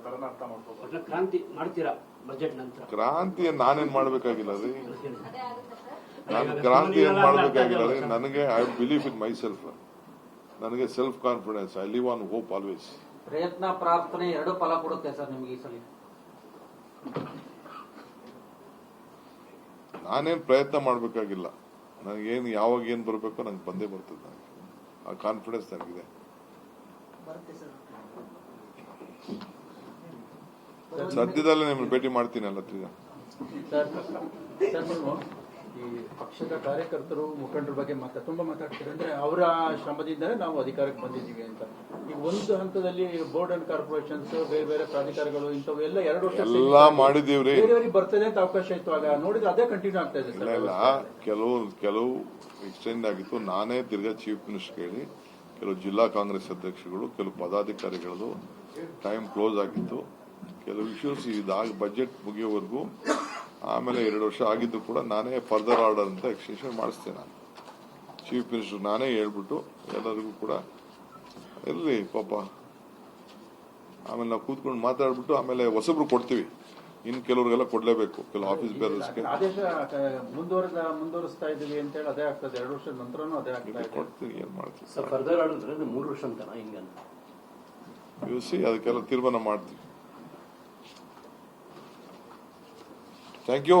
ತರನ ಅರ್ಥ ಮಾಡ್ಕೋಬಹುದು. ಕ್ರಾಂತಿ ಮಾಡ್ತೀರಾ ಬಜೆಟ್ ನಂತರ? ಕ್ರಾಂತಿ ನಾನೇನ್ ಮಾಡ್ಬೇಕಾಗಿಲ್ಲ ರೀ, ನಾನು ಕ್ರಾಂತಿ ಏನ್ ಮಾಡ್ಬೇಕಾಗಿಲ್ಲ ರೀ. ನನಗೆ I believe in myself. ನನಗೆ self confidence. I live on hope always. ಪ್ರಯತ್ನ ಪ್ರಾರ್ಥನೆ ಎರಡು ಫಲ ಕೊಡುತ್ತೆ ಸರ್ ನಿಮ್ಗೆ ಈ ಸಲ. ನಾನೇನ್ ಪ್ರಯತ್ನ ಮಾಡ್ಬೇಕಾಗಿಲ್ಲ. ನನಗೇನು ಯಾವಾಗ ಏನ್ ಬರ್ಬೇಕೋ ನಂಗೆ ಬಂದೇ ಬರ್ತದೆ. ನನಗೆ ಆ ಕಾನ್ಫಿಡೆನ್ಸ್ ನನಗಿದೆ. ಸದ್ಯದಲ್ಲೇ ನಿಮ್ಮನ್ನು ಭೇಟಿ ಮಾಡ್ತೀನಲ್ಲ. ಸರ್ ನೀವು ಈ ಪಕ್ಷದ ಕಾರ್ಯಕರ್ತರು ಮುಖಂಡರ ಬಗ್ಗೆ ತುಂಬಾ ಮಾತಾಡ್ತೀರಿ. ಅಂದ್ರೆ ಅವರ ಶ್ರಮದಿಂದಲೇ ನಾವು ಅಧಿಕಾರಕ್ಕೆ ಬಂದಿದ್ದೀವಿ ಅಂತ. ಈಗ ಒಂದು ಹಂತದಲ್ಲಿ ಬೋರ್ಡ್ ಅಂಡ್ ಕಾರ್ಪೊರೇಷನ್ಸ್, ಬೇರೆ ಬೇರೆ ಪ್ರಾಧಿಕಾರಗಳು ಇಂಥವೆಲ್ಲ 2 ವರ್ಷ ಎಲ್ಲ ಮಾಡಿದೀವ್ರಿ. ಬೇರೆಯವರಿಗೆ ಬರ್ತದೆ ಅಂತ ಅವಕಾಶ ಇತ್ತು. ಆಗ ನೋಡಿದ್ರೆ ಅದೇ ಕಂಟಿನ್ಯೂ ಆಗ್ತಾ ಇದೆ ಸರ್. ಇಲ್ಲ, ಕೆಲವು ಎಕ್ಸ್ಟೆಂಡ್ ಆಗಿತ್ತು. ನಾನೇ ತಿರ್ಗಾ ಚೀಫ್ ಮಿನಿಸ್ಟರ್ ಹೇಳಿ ಕೆಲವು ಜಿಲ್ಲಾ ಕಾಂಗ್ರೆಸ್ ಅಧ್ಯಕ್ಷಗಳು, ಕೆಲವು ಪದಾಧಿಕಾರಿಗಳದು ಟೈಮ್ ಕ್ಲೋಸ್ ಆಗಿತ್ತು. ಕೆಲವು ಇಶ್ಯೂಸ್ ಇದಾಗ ಬಜೆಟ್ ಮುಗಿಯೋವರೆಗೂ, ಆಮೇಲೆ 2 ವರ್ಷ ಆಗಿದ್ದು ಕೂಡ ನಾನೇ ಫರ್ದರ್ ಆರ್ಡರ್ ಅಂತ ಎಕ್ಸ್ಟೆನ್ಷನ್ ಮಾಡಿಸ್ತೇನೆ. ನಾನು ಚೀಫ್ ಮಿನಿಸ್ಟರ್ ನಾನೇ ಹೇಳ್ಬಿಟ್ಟು ಎಲ್ಲರಿಗೂ ಕೂಡ ಇರಲಿ ಪಾಪ, ಆಮೇಲೆ ನಾವು ಕೂತ್ಕೊಂಡು ಮಾತಾಡ್ಬಿಟ್ಟು ಆಮೇಲೆ ಹೊಸಬ್ರು ಕೊಡ್ತೀವಿ. ಇನ್ನು ಕೆಲವ್ರಿಗೆಲ್ಲ ಕೊಡ್ಲೇಬೇಕು, ಕೆಲವು ಆಫೀಸ್ ಬೇರೆಸ್ಗೆ ಆದೇಶ ಮುಂದುವರಿಸ್ತಾ ಇದೀವಿ ಅಂತ ಹೇಳಿ ಅದೇ ಆಗ್ತದೆ. 2 ವರ್ಷದ ನಂತರನೂ ಅದೇ ಆಗ್ತದೆ. ಕೊಡ್ತೀವಿ, ಏನ್ ಮಾಡ್ತೀವಿ. ಫರ್ದರ್ ಆರ್ಡರ್ 3 ವರ್ಷ ಅಂತನಾ ಹಿಂಗಂತ ಅದಕ್ಕೆಲ್ಲ ತೀರ್ಮಾನ ಮಾಡ್ತೀವಿ. Thank you.